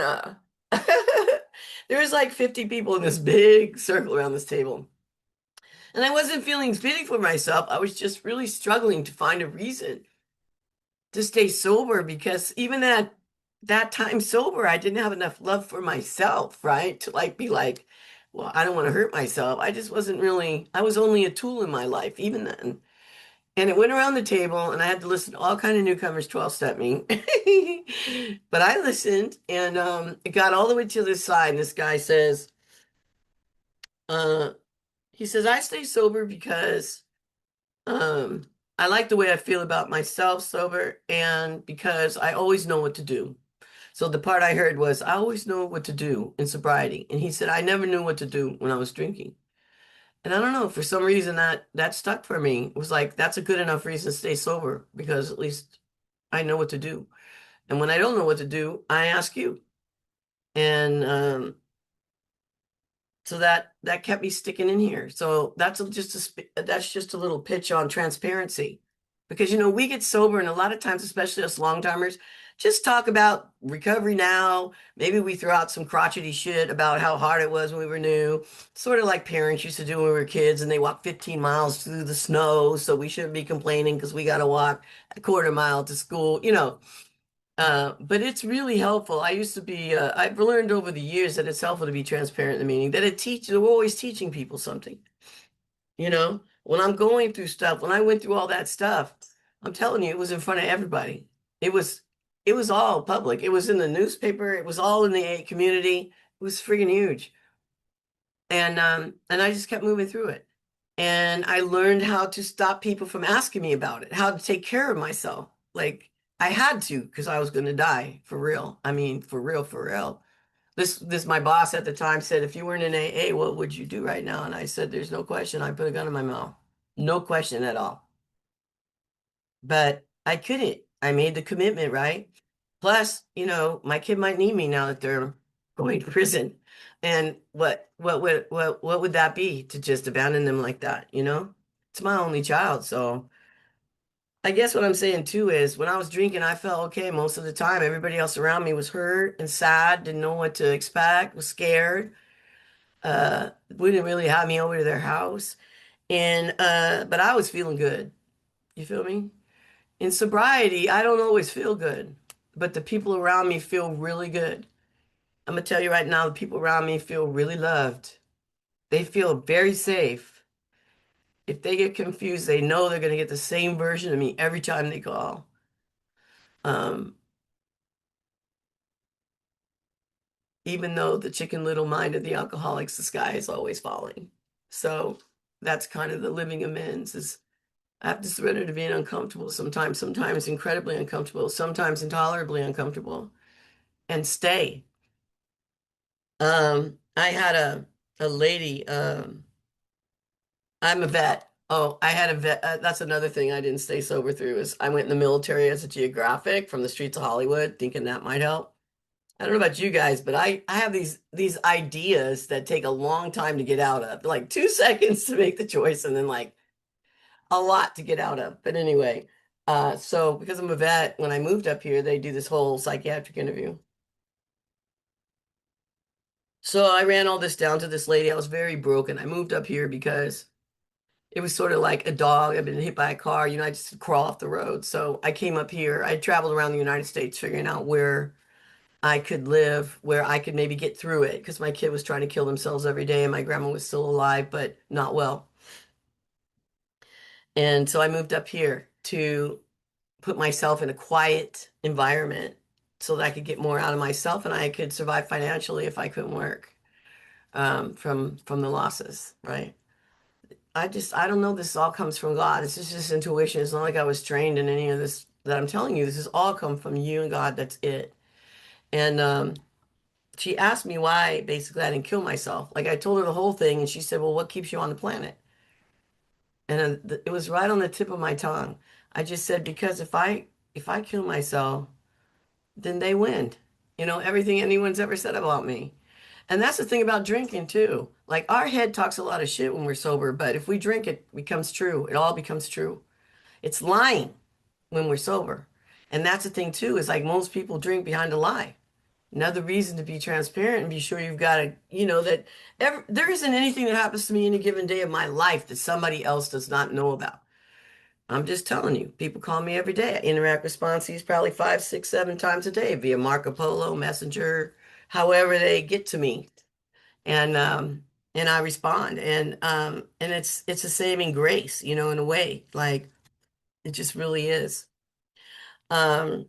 there was like 50 people in this big circle around this table. And I wasn't feeling pity for myself. I was just really struggling to find a reason to stay sober because even at that time sober, I didn't have enough love for myself, right? To like be like, well, I don't want to hurt myself. I just wasn't really, I was only a tool in my life, even then. And it went around the table and I had to listen to all kind of newcomers 12-step me. But I listened and it got all the way to this side. And this guy says, uh, he says, I stay sober because um, I like the way I feel about myself sober and because I always know what to do. So the part I heard was, I always know what to do in sobriety. And he said, I never knew what to do when I was drinking. And I don't know, for some reason that stuck for me. It was like, that's a good enough reason to stay sober because at least I know what to do. And when I don't know what to do, I ask you. And so that kept me sticking in here. So that's just a little pitch on transparency. Because we get sober and a lot of times, especially us long timers, just talk about recovery now. Maybe we throw out some crotchety shit about how hard it was when we were new. Sort of like parents used to do when we were kids and they walked 15 miles through the snow, so we shouldn't be complaining because we got to walk a quarter mile to school. But it's really helpful. I've learned over the years that it's helpful to be transparent in the meeting, that we're always teaching people something. When I'm going through stuff, when I went through all that stuff, I'm telling you, it was in front of everybody. It was, it was all public. It was in the newspaper. It was all in the AA community. It was freaking huge. And I just kept moving through it. And I learned how to stop people from asking me about it, how to take care of myself. Like I had to, because I was going to die for real. I mean, for real, for real. My boss at the time said, if you weren't in AA, what would you do right now? And I said, there's no question. I put a gun in my mouth. No question at all. But I couldn't. I made the commitment, right? Plus, my kid might need me now that they're going to prison. And what would that be to just abandon them like that, It's my only child, so I guess what I'm saying too is when I was drinking, I felt okay most of the time. Everybody else around me was hurt and sad, didn't know what to expect, was scared. Wouldn't really have me over to their house. And but I was feeling good. You feel me? In sobriety, I don't always feel good, but the people around me feel really good. I'm gonna tell you right now, the people around me feel really loved. They feel very safe. If they get confused, they know they're gonna get the same version of me every time they call. Um, Even though the chicken little mind of the alcoholics, the sky is always falling. So that's kind of the living amends is I have to surrender to being uncomfortable sometimes incredibly uncomfortable, sometimes intolerably uncomfortable, and stay. I had a lady, I'm a vet. Oh, I had a vet. That's another thing I didn't stay sober through is I went in the military as a geographic from the streets of Hollywood, thinking that might help. I don't know about you guys, but I have these ideas that take a long time to get out of, like 2 seconds to make the choice, and then like a lot to get out of. But anyway, so because I'm a vet, when I moved up here, they do this whole psychiatric interview. So I ran all this down to this lady. I was very broken. I moved up here because it was sort of like a dog. I've been hit by a car, I just crawl off the road. So I came up here. I traveled around the United States figuring out where I could live, where I could maybe get through it because my kid was trying to kill themselves every day and my grandma was still alive, but not well. And so I moved up here to put myself in a quiet environment so that I could get more out of myself and I could survive financially if I couldn't work from the losses, right? I don't know. This all comes from God. It's just intuition. It's not like I was trained in any of this that I'm telling you. This has all come from you and God. That's it. And she asked me why basically I didn't kill myself. Like I told her the whole thing, and she said, "Well, what keeps you on the planet?" And it was right on the tip of my tongue. I just said, "Because if I kill myself, then they win. Everything anyone's ever said about me." And that's the thing about drinking too. Like our head talks a lot of shit when we're sober, but if we drink, it becomes true. It all becomes true. It's lying when we're sober. And that's the thing too, is like most people drink behind a lie. Another reason to be transparent and be sure you've got to, that there isn't anything that happens to me any given day of my life that somebody else does not know about. I'm just telling you, people call me every day. I interact with sponsees probably 5, 6, 7 times a day via Marco Polo, Messenger, however they get to me. And I respond. And it's a saving grace, in a way. Like it just really is. Um,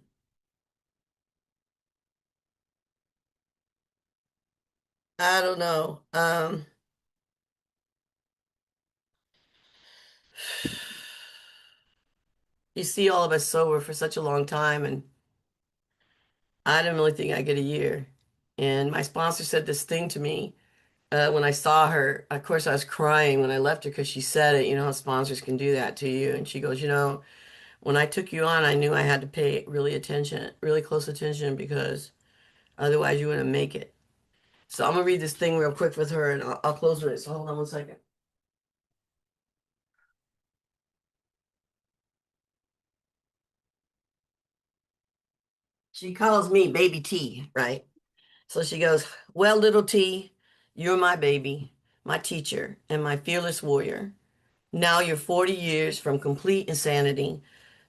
I don't know. You see all of us sober for such a long time, and I didn't really think I'd get a year. And my sponsor said this thing to me when I saw her. Of course, I was crying when I left her because she said it. You know how sponsors can do that to you. And she goes, when I took you on, I knew I had to pay really close attention, because otherwise you wouldn't make it. So I'm gonna read this thing real quick with her, and I'll close with it. So hold on one second. She calls me baby T, right? So she goes, "Well, little T, you're my baby, my teacher, and my fearless warrior. Now you're 40 years from complete insanity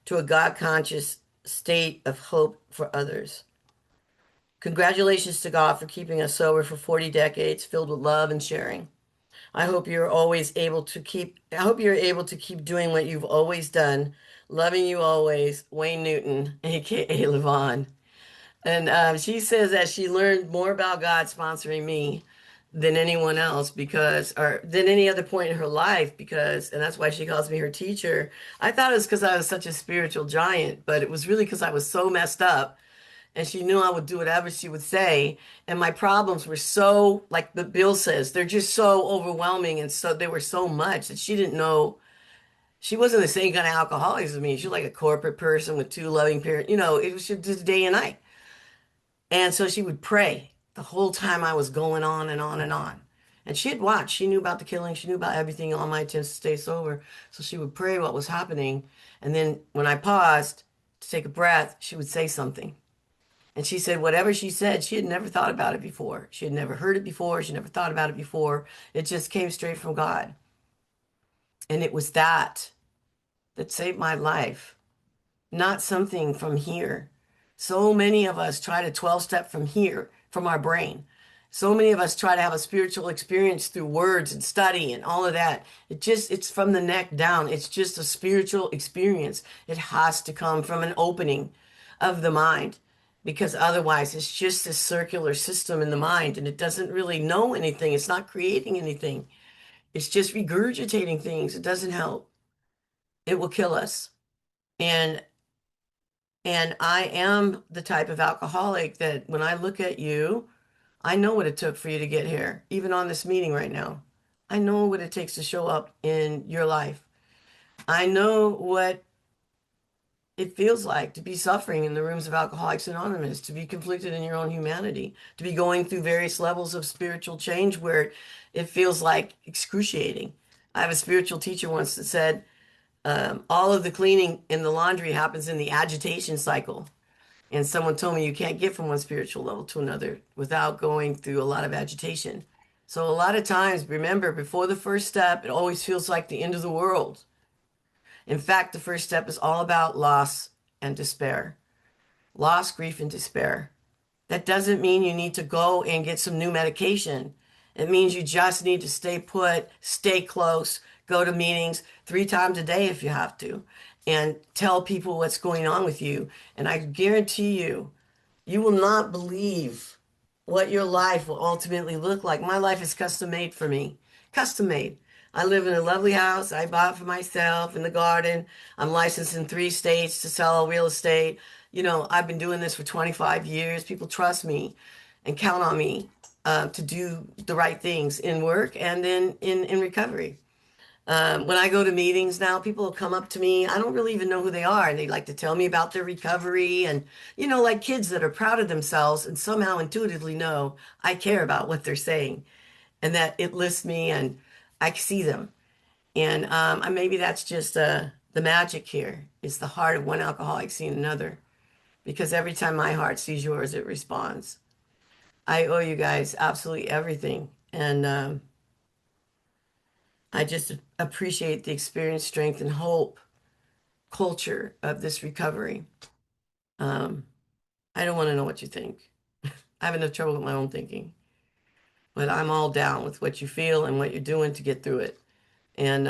to a God-conscious state of hope for others. Congratulations to God for keeping us sober for 40 decades, filled with love and sharing. I hope you're able to keep doing what you've always done. Loving you always, Wayne Newton, aka Levon." And she says that she learned more about God sponsoring me than anyone else, or than any other point in her life, and that's why she calls me her teacher. I thought it was because I was such a spiritual giant, but it was really because I was so messed up, and she knew I would do whatever she would say. And my problems were so, like the Bill says, they're just so overwhelming. And so they were so much that she didn't know. She wasn't the same kind of alcoholic as me. She was like a corporate person with 2 loving parents. It was just day and night. And so she would pray the whole time I was going on and on and on. And she'd watch. She knew about the killing. She knew about everything, all my attempts to stay sober. So she would pray what was happening. And then when I paused to take a breath, she would say something. And she said, whatever she said, she had never thought about it before. She had never heard it before. She never thought about it before. It just came straight from God. And it was that saved my life, not something from here. So many of us try to 12-step from here, from our brain. So many of us try to have a spiritual experience through words and study and all of that. It's from the neck down. It's just a spiritual experience. It has to come from an opening of the mind, because otherwise it's just this circular system in the mind, and it doesn't really know anything. It's not creating anything. It's just regurgitating things. It doesn't help. It will kill us. And I am the type of alcoholic that when I look at you, I know what it took for you to get here, even on this meeting right now. I know what it takes to show up in your life. I know what it feels like to be suffering in the rooms of Alcoholics Anonymous, to be conflicted in your own humanity, to be going through various levels of spiritual change where it feels like excruciating. I have a spiritual teacher once that said, all of the cleaning in the laundry happens in the agitation cycle. And someone told me you can't get from one spiritual level to another without going through a lot of agitation. So a lot of times, remember, before the first step, it always feels like the end of the world. In fact, the first step is all about loss and despair. Loss, grief, and despair. That doesn't mean you need to go and get some new medication. It means you just need to stay put, stay close, go to meetings 3 times a day if you have to, and tell people what's going on with you. And I guarantee you, you will not believe what your life will ultimately look like. My life is custom made for me. Custom made. I live in a lovely house I bought for myself in the garden. I'm licensed in 3 states to sell real estate. I've been doing this for 25 years. People trust me and count on me to do the right things in work and then in recovery. When I go to meetings now, people will come up to me. I don't really even know who they are, and they like to tell me about their recovery, and like kids that are proud of themselves and somehow intuitively know I care about what they're saying, and that it lifts me, and I see them. And maybe that's just the magic here is the heart of one alcoholic seeing another. because every time my heart sees yours, it responds. I owe you guys absolutely everything. And I just appreciate the experience, strength, and hope culture of this recovery. Um, I don't want to know what you think. I have enough trouble with my own thinking, but I'm all down with what you feel and what you're doing to get through it. And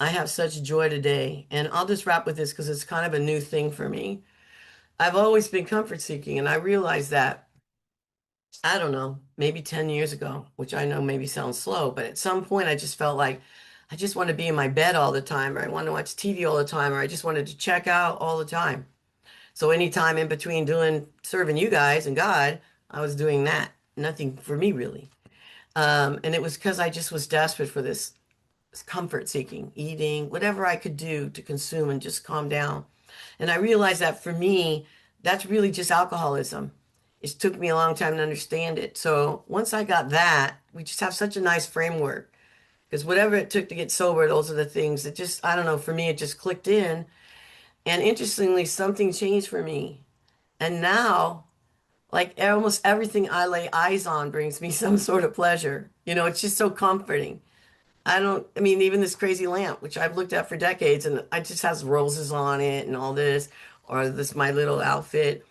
I have such joy today. And I'll just wrap with this because it's kind of a new thing for me. I've always been comfort seeking, and I realized that, I don't know, maybe 10 years ago, which I know maybe sounds slow, but at some point I just felt like I just want to be in my bed all the time, or I want to watch TV all the time, or I just wanted to check out all the time. So anytime in between doing serving you guys and God, I was doing that. Nothing for me really. And it was because I just was desperate for this comfort seeking, eating, whatever I could do to consume and just calm down. And I realized that for me, that's really just alcoholism. It took me a long time to understand it. So once I got that, we just have such a nice framework because whatever it took to get sober, those are the things that just, I don't know, for me, it just clicked in. And interestingly, something changed for me. And now, like almost everything I lay eyes on brings me some sort of pleasure. You know, it's just so comforting. I mean, even this crazy lamp, which I've looked at for decades, and it just has roses on it and all this, or this my little outfit.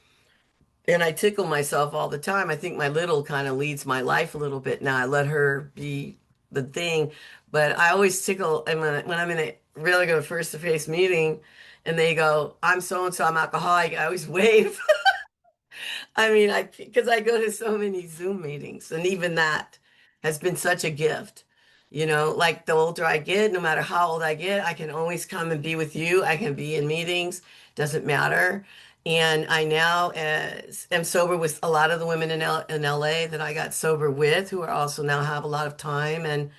And I tickle myself all the time. I think my little kind of leads my life a little bit now. I let her be the thing, but I always tickle. And when I'm in a really good face-to-face meeting, and they go, "I'm so and so, I'm alcoholic," I always wave. I mean, because I go to so many Zoom meetings, and even that has been such a gift. You know, like the older I get, no matter how old I get, I can always come and be with you. I can be in meetings, doesn't matter. And I now am sober with a lot of the women in LA that I got sober with, who are also now have a lot of time. And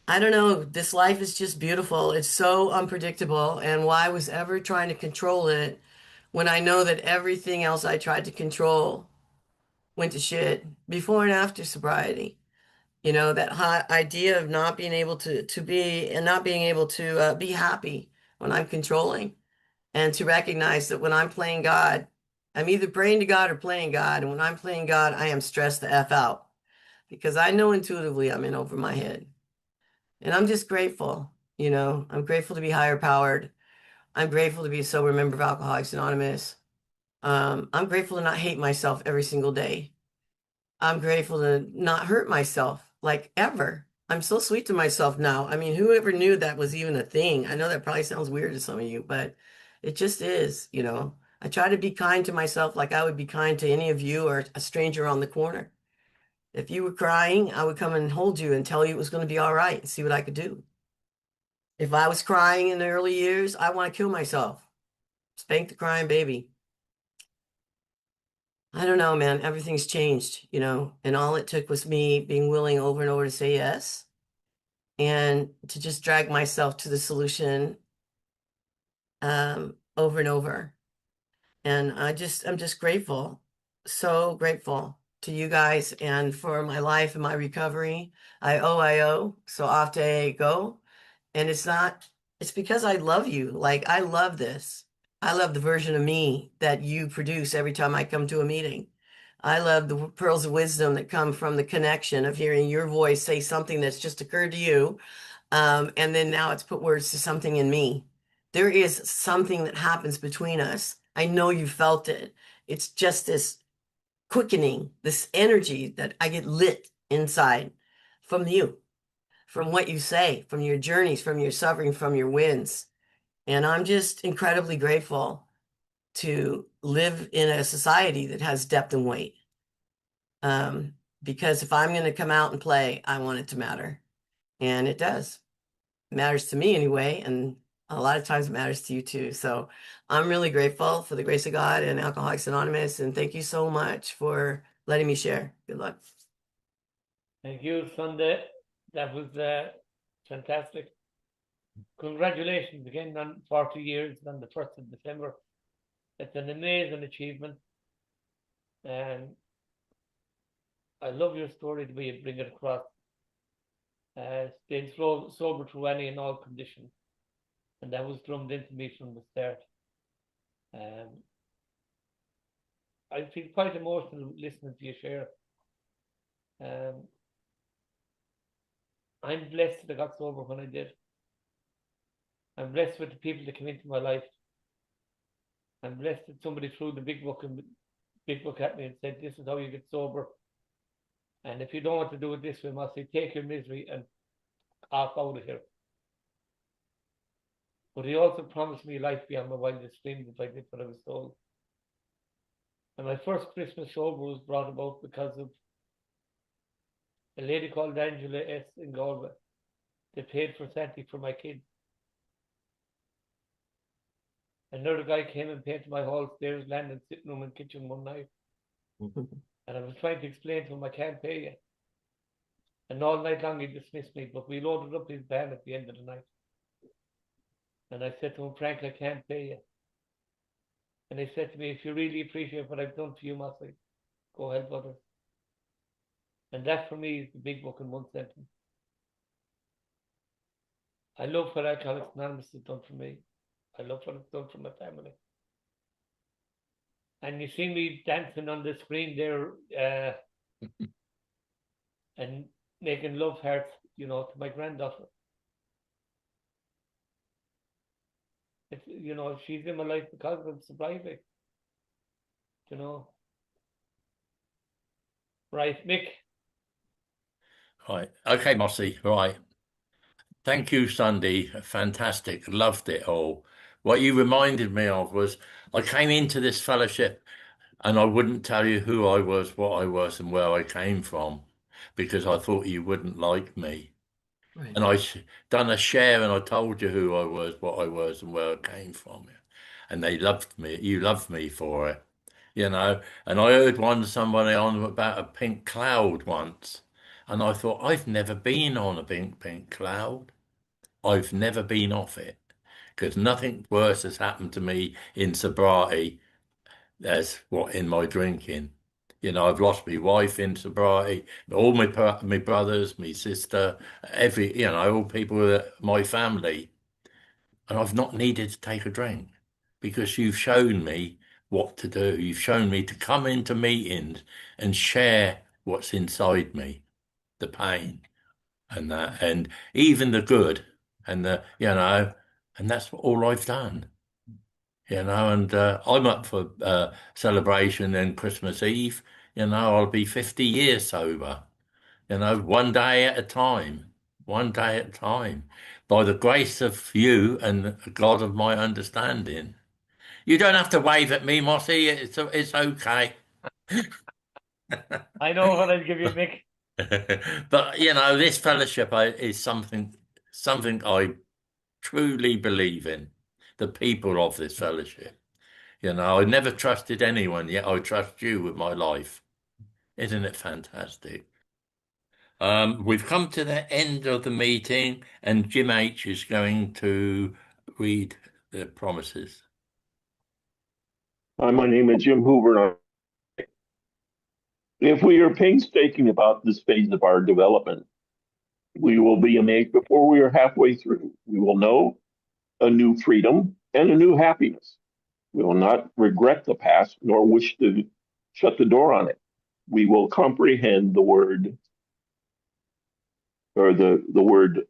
I don't know, this life is just beautiful. It's so unpredictable. And why was ever trying to control it when I know that everything else I tried to control went to shit before and after sobriety. You know, that hot idea of not being able to be and not being able to be happy when I'm controlling, and to recognize that when I'm playing God, I'm either praying to God or playing God. And when I'm playing God, I am stressed the F out because I know intuitively I'm in over my head. And I'm just grateful. You know, I'm grateful to be higher powered. I'm grateful to be a sober member of Alcoholics Anonymous. I'm grateful to not hate myself every single day. I'm grateful to not hurt myself like ever. I'm so sweet to myself now. I mean, whoever knew that was even a thing? I know that probably sounds weird to some of you, but it just is, you know. I try to be kind to myself like I would be kind to any of you or a stranger on the corner. If you were crying, I would come and hold you and tell you it was going to be all right and see what I could do. If I was crying in the early years, I want to kill myself. Spank the crying baby. I don't know, man. Everything's changed, you know, and all it took was me being willing over and over to say yes and to just drag myself to the solution over and over. And I'm just grateful, so grateful to you guys and for my life and my recovery. I owe. So off to I go. And it's because I love you. Like, I love this. I love the version of me that you produce every time I come to a meeting. I love the pearls of wisdom that come from the connection of hearing your voice say something that's just occurred to you. And then now it's put words to something in me. There is something that happens between us. I know you felt it. It's just this quickening, this energy that I get lit inside from you, from what you say, from your journeys, from your suffering, from your wins. And I'm just incredibly grateful to live in a society that has depth and weight. Because if I'm going to come out and play, I want it to matter. And it does. It matters to me anyway. And a lot of times it matters to you too. So I'm really grateful for the grace of God and Alcoholics Anonymous. And thank you so much for letting me share. Good luck. Thank you, Sunday. That was fantastic. Congratulations again on 40 years on the 1st of December. It's an amazing achievement. And I love your story, the way you bring it across. Staying sober through any and all conditions. And that was drummed into me from the start. Um, I feel quite emotional listening to you share. I'm blessed that I got sober when I did. I'm blessed with the people that came into my life. I'm blessed that somebody threw the big book at me and said, "This is how you get sober. And if you don't want to do it this way, must say, take your misery and off out of here." But he also promised me life beyond my wildest dreams if I did what I was told. And my first Christmas sober was brought about because of a lady called Angela S. in Galway. They paid for Santa for my kids. Another guy came and painted my hall stairs, landing, sitting room, and kitchen one night. And I was trying to explain to him, I can't pay you. And all night long he dismissed me, but we loaded up his van at the end of the night. And I said to him, "Frank, I can't pay you." And he said to me, "If you really appreciate what I've done for you, Mossy, go help others." And that for me is the big book in one sentence. I love what Alcoholics Anonymous has done for me. I love what it's done for my family. And you see me dancing on the screen there and making love hearts, to my granddaughter. It's, she's in my life because of sobriety. Right, Mick. Right. Okay, Mossy. Right. Thank you, Sunday. Fantastic. Loved it all. What you reminded me of was I came into this fellowship and I wouldn't tell you who I was, what I was, and where I came from because I thought you wouldn't like me. Right. And I done a share and I told you who I was, what I was, and where I came from. And they loved me. You loved me for it, And I heard somebody on about a pink cloud once. And I thought, I've never been on a pink cloud. I've never been off it because nothing worse has happened to me in sobriety as what in my drinking. I've lost my wife in sobriety, all my brothers, my sister, all people that my family, and I've not needed to take a drink because you've shown me what to do. You've shown me to come into meetings and share what's inside me, the pain and that, and even the good, and and that's all I've done. And I'm up for celebration and Christmas Eve. I'll be 50 years sober. One day at a time, one day at a time, by the grace of you and the God of my understanding. You don't have to wave at me, Mossy. It's okay. I know what I'll give you, Mick. But this fellowship is something I truly believe in. The people of this fellowship. I never trusted anyone, yet I trust you with my life. Isn't it fantastic? We've come to the end of the meeting, and Jim H is going to read the promises. Hi, my name is Jim Hoover. If we are painstaking about this phase of our development, we will be amazed before we are halfway through. We will know a new freedom and a new happiness. We will not regret the past nor wish to shut the door on it. We will comprehend the word or the word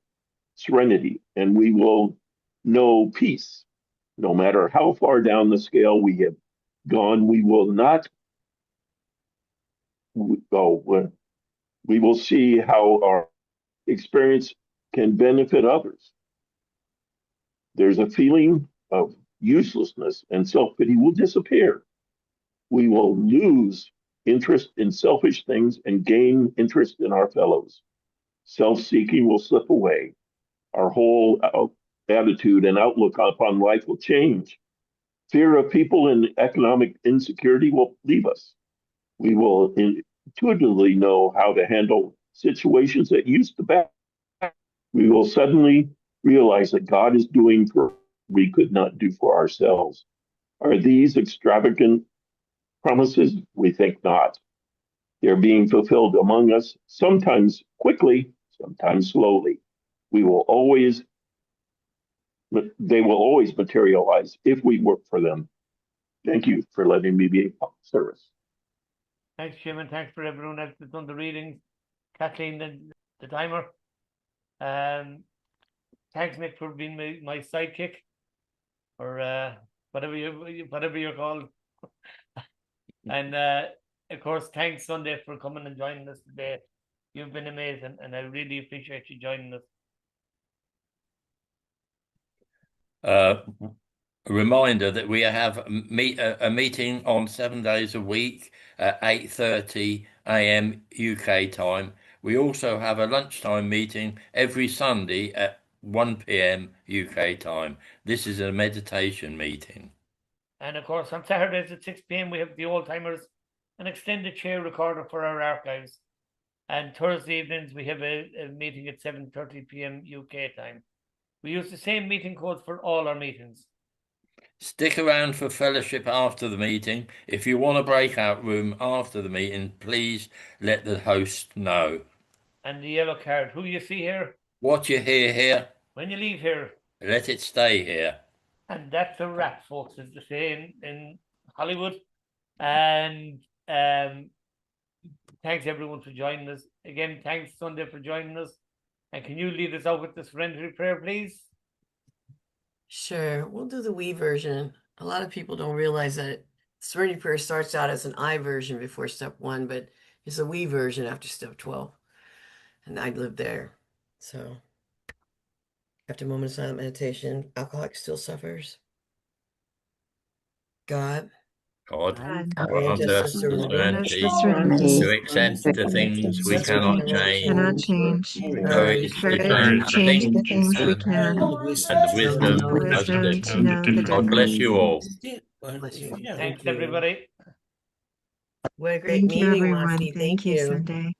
serenity, and we will know peace. No matter how far down the scale we have gone, we will not go. We will see how our experience can benefit others. There's a feeling of uselessness and self-pity will disappear. We will lose interest in selfish things and gain interest in our fellows. Self-seeking will slip away. Our whole attitude and outlook upon life will change. Fear of people and economic insecurity will leave us. We will intuitively know how to handle situations that used to be. We will suddenly realize that God is doing for we could not do for ourselves. Are these extravagant promises? We think not. They're being fulfilled among us, sometimes quickly, sometimes slowly. They will always materialize if we work for them. Thank you for letting me be of service. Thanks, Jim, and thanks for everyone else that's done the readings. Kathleen, the timer. Thanks, Nick, for being my sidekick, or whatever you're called. And of course, thanks, Sunday, for coming and joining us today. You've been amazing, and I really appreciate you joining us. A reminder that we have a meeting on 7 days a week at 8:30 a.m. UK time. We also have a lunchtime meeting every Sunday at 1 p.m. UK time. This is a meditation meeting. And of course, on Saturdays at 6 p.m. we have the Old Timers, an extended share recorder for our archives. And Thursday evenings we have a meeting at 7:30 p.m. UK time. We use the same meeting codes for all our meetings. Stick around for fellowship after the meeting. If you want a breakout room after the meeting, please let the host know. And the yellow card, who you see here? What you hear here, when you leave here, let it stay here. And that's a wrap, folks, as they say in Hollywood. And thanks everyone for joining us. Again, thanks Sunday for joining us. And can you lead us out with the serenity prayer, please? Sure, we'll do the we version. A lot of people don't realize that serenity prayer starts out as an I version before step 1, but it's a we version after step 12. And I live there. So after a moment of silent meditation, alcoholic still suffers. God God, grant us the serenity to accept the things we cannot change, courage to change the things we can, and the wisdom to know the difference. God bless you all. Bless you. Thanks, everybody. What a great meeting, Monty. Thank you. Sunday.